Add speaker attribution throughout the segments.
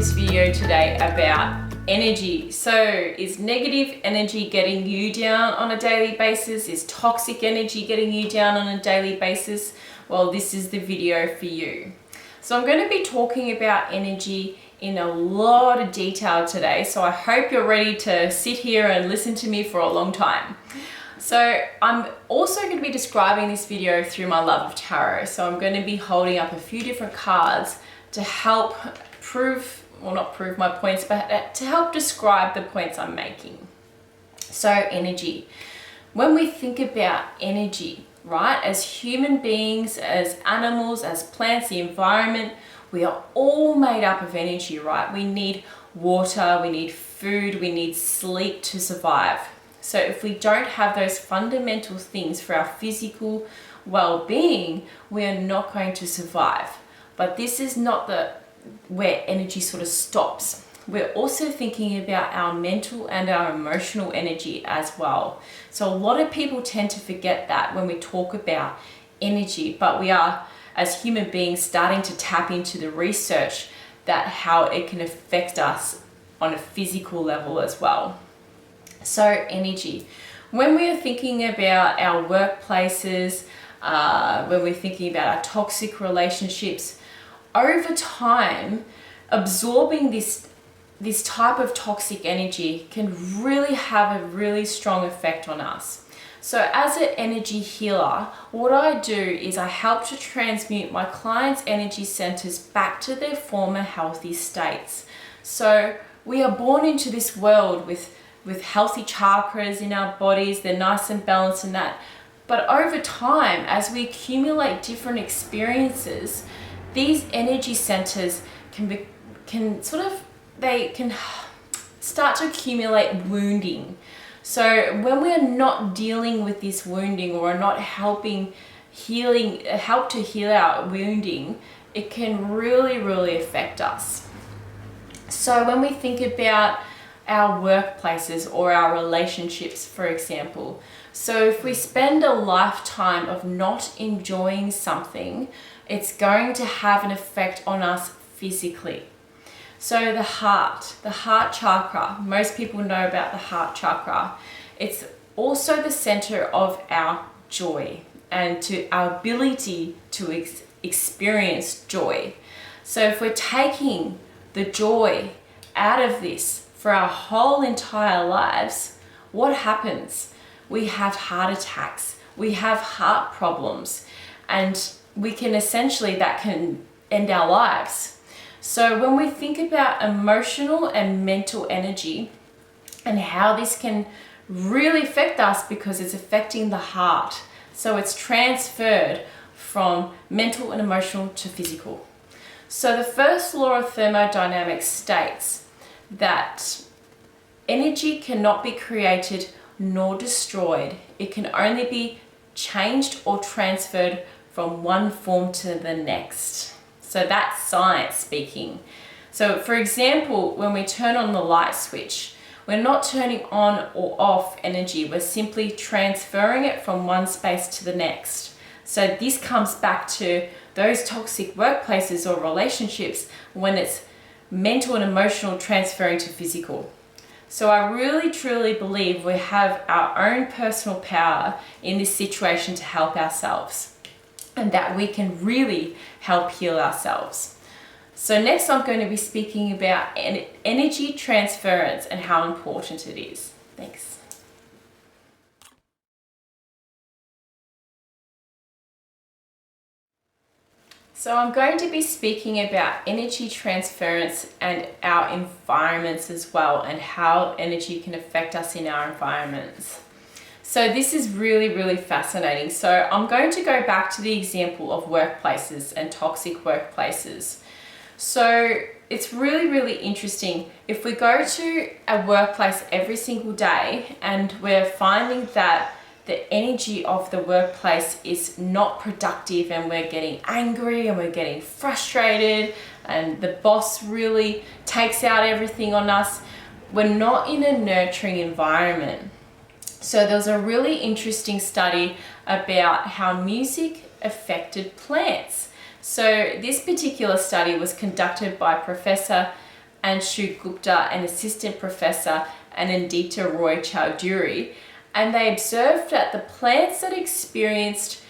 Speaker 1: this video today about energy. So is negative energy getting you down on a daily basis? Is toxic energy getting you down on a daily basis? Well, this is the video for you. So I'm going to be talking about energy in a lot of detail today. So I hope you're ready to sit here and listen to me for a long time. So I'm also going to be describing this video through my love of tarot. So I'm going to be holding up a few different cards to help prove, well, not prove my points, but to help describe the points I'm making. So energy. When we think about energy, right, as human beings, as animals, as plants, the environment, we are all made up of energy, right? We need water, we need food, we need sleep to survive. So if we don't have those fundamental things for our physical well-being, we are not going to survive. But this is not where energy sort of stops. We're also thinking about our mental and our emotional energy as well. So a lot of people tend to forget that when we talk about energy, but we are, as human beings, starting to tap into the research that how it can affect us on a physical level as well. So energy. When we are thinking about our workplaces, when we're thinking about our toxic relationships, over time, absorbing this type of toxic energy can really have a really strong effect on us. So as an energy healer, what I do is I help to transmute my clients' energy centers back to their former healthy states. So we are born into this world with healthy chakras in our bodies, they're nice and balanced and that. But over time, as we accumulate different experiences, these energy centers can start to accumulate wounding. So when we're not dealing with this wounding or not help to heal our wounding, it can really affect us. So when we think about our workplaces or our relationships, for example, so if we spend a lifetime of not enjoying something, it's going to have an effect on us physically. So the heart chakra, most people know about the heart chakra. It's also the center of our joy and to our ability to experience joy. So if we're taking the joy out of this for our whole entire lives, what happens? We have heart attacks, we have heart problems, and we can essentially, that can end our lives. So when we think about emotional and mental energy and how this can really affect us, because it's affecting the heart. So it's transferred from mental and emotional to physical. So the first law of thermodynamics states that energy cannot be created nor destroyed. It can only be changed or transferred from one form to the next. So that's science speaking. So for example, when we turn on the light switch, we're not turning on or off energy, we're simply transferring it from one space to the next. So this comes back to those toxic workplaces or relationships when it's mental and emotional transferring to physical. So I really truly believe we have our own personal power in this situation to help ourselves, and that we can really help heal ourselves. So next I'm going to be speaking about energy transference and how important it is. Thanks. So I'm going to be speaking about energy transference and our environments as well, and how energy can affect us in our environments. So this is really fascinating. So I'm going to go back to the example of workplaces and toxic workplaces. So it's really interesting. If we go to a workplace every single day and we're finding that the energy of the workplace is not productive and we're getting angry and we're getting frustrated and the boss really takes out everything on us, we're not in a nurturing environment. So there was a really interesting study about how music affected plants. So this particular study was conducted by Professor Anshu Gupta, an assistant professor, and Nandita Roy Chowdhury. And they observed that the plants that experienced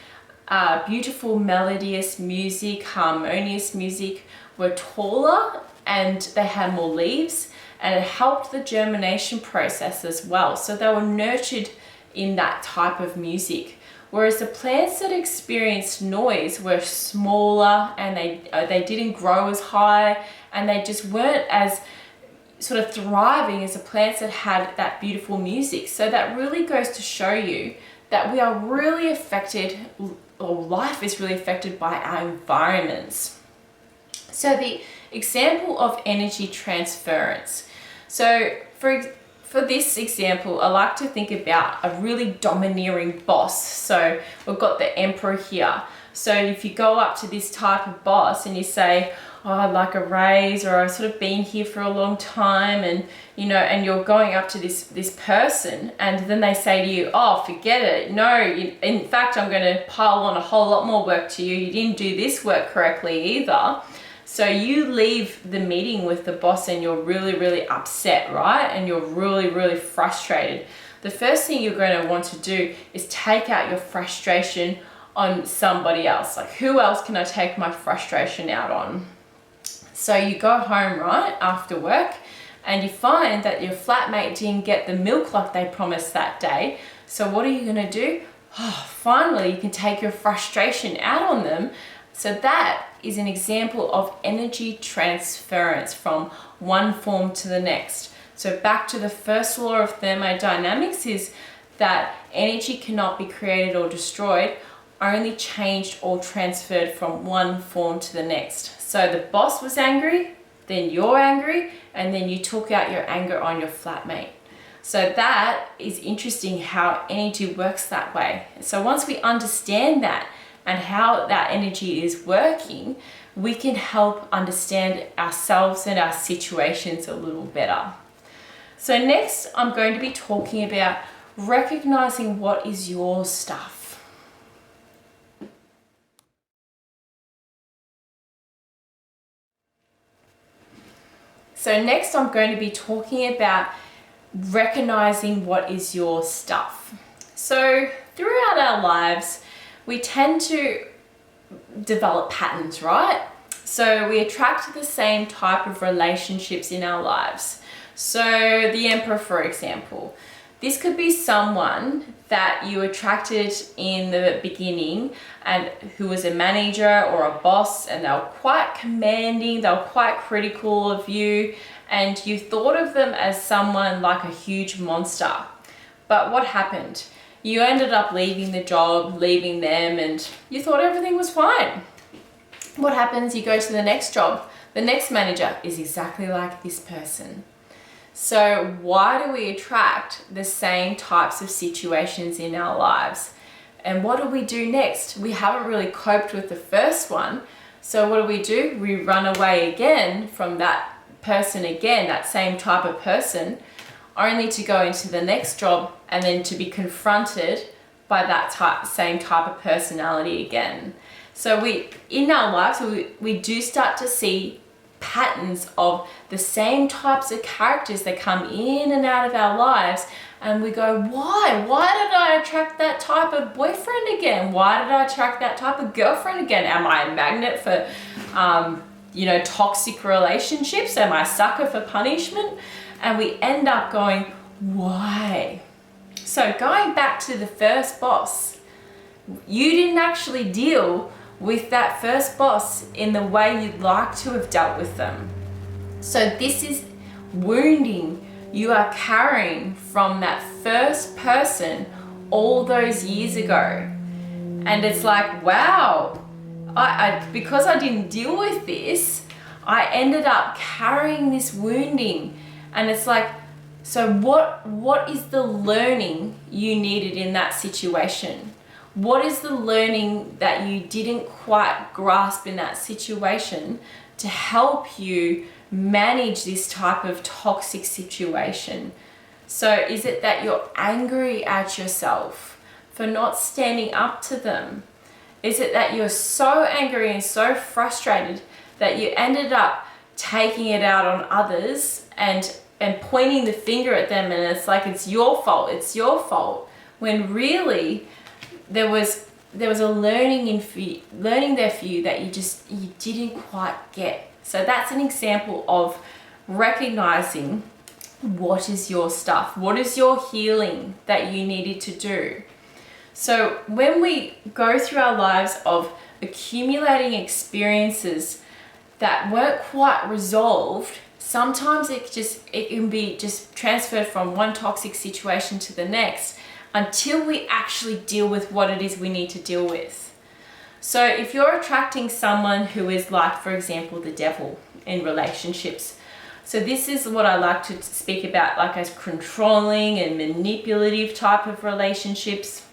Speaker 1: beautiful melodious music, harmonious music, were taller and they had more leaves, and it helped the germination process as well. So they were nurtured in that type of music. Whereas the plants that experienced noise were smaller and they didn't grow as high, and they just weren't as sort of thriving as the plants that had that beautiful music. So that really goes to show you that we are really affected, or life is really affected by our environments. So the example of energy transference. So for this example, I like to think about a really domineering boss. So we've got the emperor here. So if you go up to this type of boss and you say, oh, I'd like a raise, or I've sort of been here for a long time, and and you're going up to this person, and then they say to you, oh, forget it. No, in fact, I'm going to pile on a whole lot more work to you. You didn't do this work correctly either. So you leave the meeting with the boss and you're really, really upset, right? And you're really, really frustrated. The first thing you're going to want to do is take out your frustration on somebody else. Like, who else can I take my frustration out on? So you go home, right, after work, and you find that your flatmate didn't get the milk like they promised that day. So what are you going to do? Oh, finally, you can take your frustration out on them. So that is an example of energy transference from one form to the next. So back to the first law of thermodynamics is that energy cannot be created or destroyed, only changed or transferred from one form to the next. So the boss was angry, then you're angry, and then you took out your anger on your flatmate. So that is interesting how energy works that way. So once we understand that and how that energy is working, we can help understand ourselves and our situations a little better. So next, I'm going to be talking about recognizing what is your stuff. So next, I'm going to be talking about recognizing what is your stuff. So throughout our lives, we tend to develop patterns, right? So we attract the same type of relationships in our lives. So the emperor, for example, this could be someone that you attracted in the beginning and who was a manager or a boss, and they were quite commanding, they were quite critical of you, and you thought of them as someone like a huge monster. But what happened? You ended up leaving the job, leaving them, and you thought everything was fine. What happens? You go to the next job. The next manager is exactly like this person. So why do we attract the same types of situations in our lives? And what do we do next? We haven't really coped with the first one. So what do? We run away again from that person again, that same type of person, only to go into the next job and then to be confronted by that same type of personality again. So in our lives, we do start to see patterns of the same types of characters that come in and out of our lives, and we go, why did I attract that type of boyfriend again? Why did I attract that type of girlfriend again? Am I a magnet for toxic relationships? Am I a sucker for punishment? And we end up going, why? So going back to the first boss, you didn't actually deal with that first boss in the way you'd like to have dealt with them. So this is wounding you are carrying from that first person all those years ago. And it's like, wow, because I didn't deal with this, I ended up carrying this wounding. And it's like, so what is the learning you needed in that situation? What is the learning that you didn't quite grasp in that situation to help you manage this type of toxic situation? So is it that you're angry at yourself for not standing up to them? Is it that you're so angry and so frustrated that you ended up taking it out on others and pointing the finger at them, and it's like it's your fault, when really there was a learning there for you that you didn't quite get. So that's an example of recognizing what is your stuff, what is your healing that you needed to do. So when we go through our lives of accumulating experiences that weren't quite resolved, sometimes it can be just transferred from one toxic situation to the next until we actually deal with what it is we need to deal with. So if you're attracting someone who is like, for example, the devil in relationships, so this is what I like to speak about, like as controlling and manipulative type of relationships,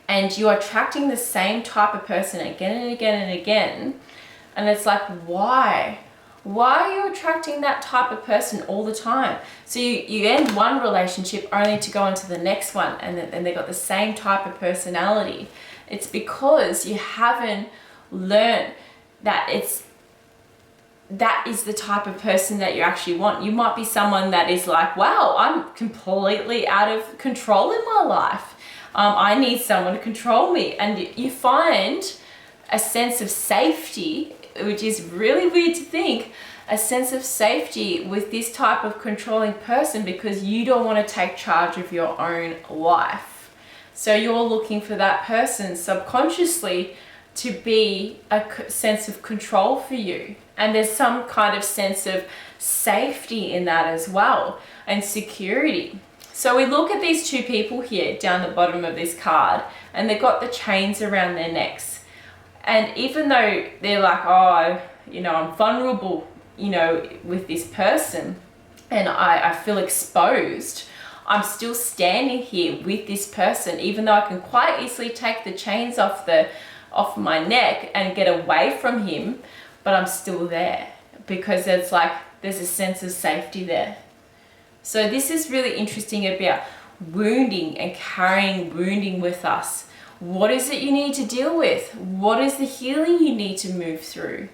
Speaker 1: and you're attracting the same type of person again and again and again, and it's like, why are you attracting that type of person all the time? So you end one relationship only to go into the next one, and they've got the same type of personality. It's because you haven't learned that that is the type of person that you actually want. You might be someone that is like, wow, I'm completely out of control in my life. I need someone to control me. And you find a sense of safety, which is really weird to think, a sense of safety with this type of controlling person because you don't want to take charge of your own life. So you're looking for that person subconsciously to be a sense of control for you. And there's some kind of sense of safety in that as well, and security. So we look at these two people here down the bottom of this card, and they've got the chains around their necks. And even though they're like, oh, I'm vulnerable, with this person, and I feel exposed, I'm still standing here with this person, even though I can quite easily take the chains off my neck and get away from him, but I'm still there because it's like there's a sense of safety there. So this is really interesting about wounding and carrying wounding with us. What is it you need to deal with? What is the healing you need to move through?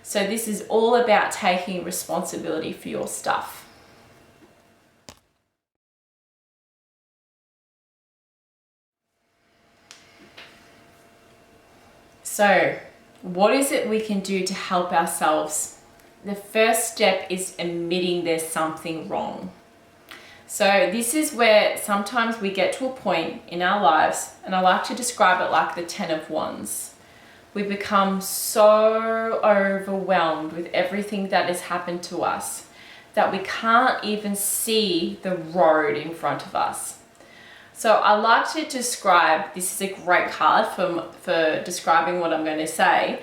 Speaker 1: So this is all about taking responsibility for your stuff. So what is it we can do to help ourselves? The first step is admitting there's something wrong. So this is where sometimes we get to a point in our lives, and I like to describe it like the 10 of Wands. We become so overwhelmed with everything that has happened to us that we can't even see the road in front of us. So I like to describe, this is a great card for describing what I'm going to say,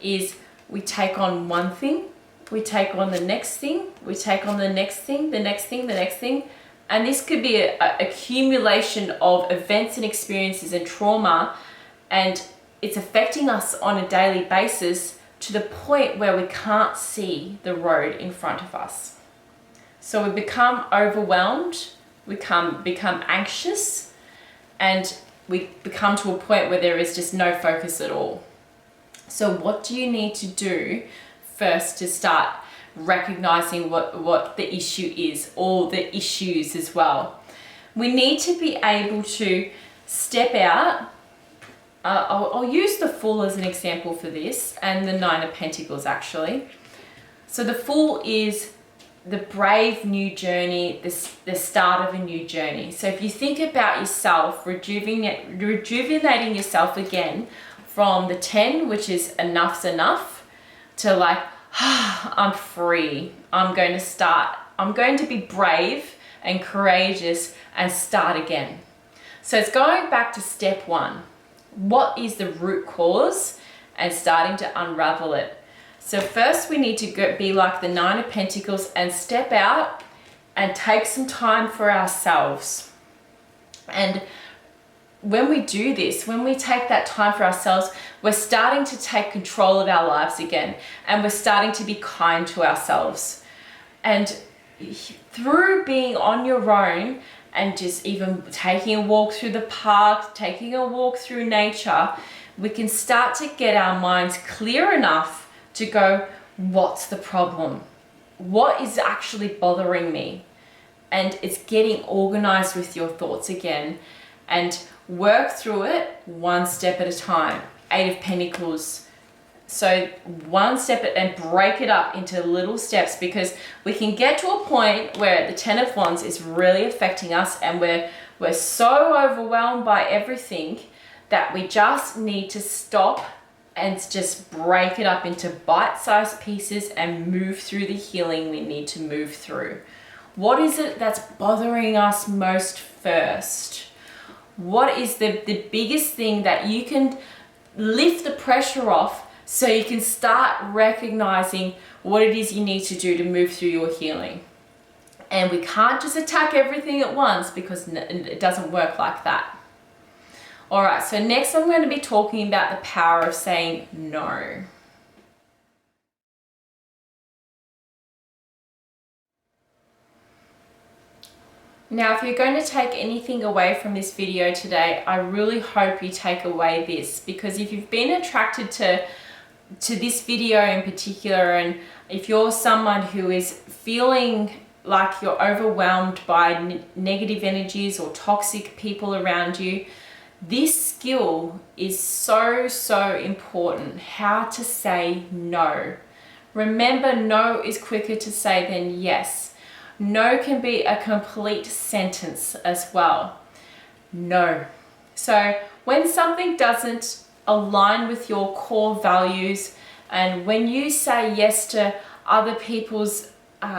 Speaker 1: is we take on one thing, we take on the next thing, we take on the next thing, the next thing, the next thing. And this could be an accumulation of events and experiences and trauma, and it's affecting us on a daily basis to the point where we can't see the road in front of us. So we become overwhelmed, we become anxious, and we become to a point where there is just no focus at all. So what do you need to do first to start recognizing what the issue is, or the issues as well? We need to be able to step out. I'll use the Fool as an example for this, and the Nine of Pentacles actually. So the Fool is the brave new journey, the start of a new journey. So if you think about yourself, rejuvenating yourself again from the 10, which is enough's enough, to like, I'm free, I'm going to be brave and courageous and start again. So it's going back to step one. What is the root cause, and starting to unravel it. So first we need to be like the Nine of Pentacles and step out and take some time for ourselves. And when we do this, when we take that time for ourselves, we're starting to take control of our lives again, and we're starting to be kind to ourselves. And through being on your own and just even taking a walk through the park, taking a walk through nature, we can start to get our minds clear enough to go, what's the problem? What is actually bothering me? And it's getting organized with your thoughts again and work through it one step at a time. Eight of Pentacles. So one step and break it up into little steps, because we can get to a point where the Ten of Wands is really affecting us and we're so overwhelmed by everything that we just need to stop and just break it up into bite-sized pieces and move through the healing we need to move through. What is it that's bothering us most first? What is the biggest thing that you can lift the pressure off so you can start recognizing what it is you need to do to move through your healing? And we can't just attack everything at once, because it doesn't work like that. All right, so next I'm going to be talking about the power of saying no. Now, if you're going to take anything away from this video today, I really hope you take away this, because if you've been attracted to this video in particular, and if you're someone who is feeling like you're overwhelmed by negative energies or toxic people around you, this skill is so, so important. How to say no. Remember, no is quicker to say than yes. No can be a complete sentence as well. No. So when something doesn't align with your core values, and when you say yes to other people's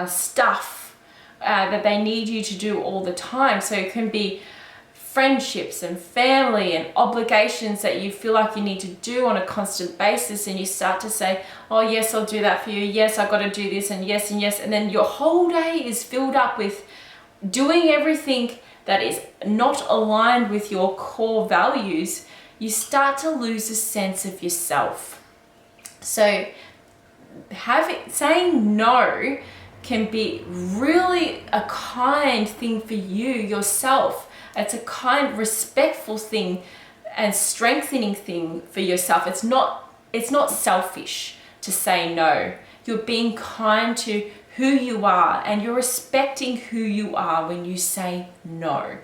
Speaker 1: stuff that they need you to do all the time, so it can be friendships and family and obligations that you feel like you need to do on a constant basis, and you start to say, oh yes, I'll do that for you, yes, I've got to do this, and yes, and then your whole day is filled up with doing everything that is not aligned with your core values. You start to lose a sense of yourself. So saying no can be really a kind thing for you yourself. It's a kind, respectful thing and strengthening thing for yourself. It's not selfish to say no. You're being kind to who you are, and you're respecting who you are when you say no.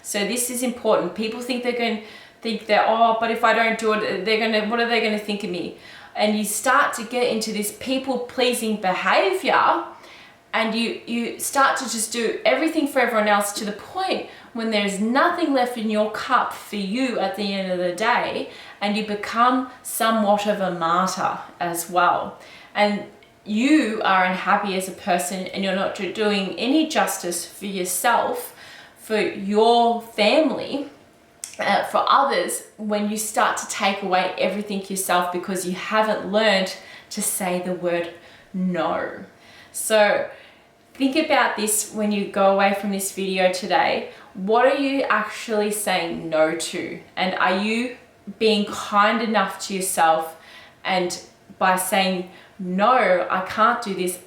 Speaker 1: So this is important. People think oh, but if I don't do it, what are they gonna think of me? And you start to get into this people-pleasing behavior, and you start to just do everything for everyone else, to the point when there's nothing left in your cup for you at the end of the day, and you become somewhat of a martyr as well. And you are unhappy as a person, and you're not doing any justice for yourself, for your family, for others, when you start to take away everything yourself because you haven't learned to say the word no. So think about this when you go away from this video today. What are you actually saying no to? And are you being kind enough to yourself, and by saying, no, I can't do this.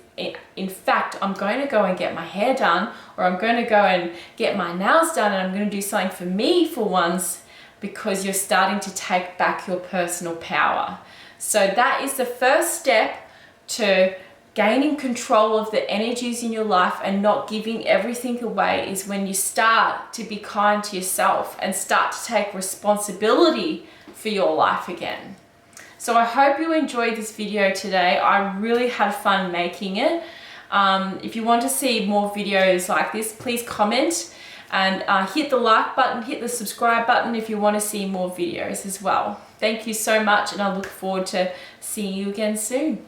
Speaker 1: In fact, I'm going to go and get my hair done, or I'm going to go and get my nails done, and I'm going to do something for me for once, because you're starting to take back your personal power. So that is the first step to gaining control of the energies in your life and not giving everything away, is when you start to be kind to yourself and start to take responsibility for your life again. So I hope you enjoyed this video today. I really had fun making it. If you want to see more videos like this, please comment and hit the like button, hit the subscribe button if you want to see more videos as well. Thank you so much, and I look forward to seeing you again soon.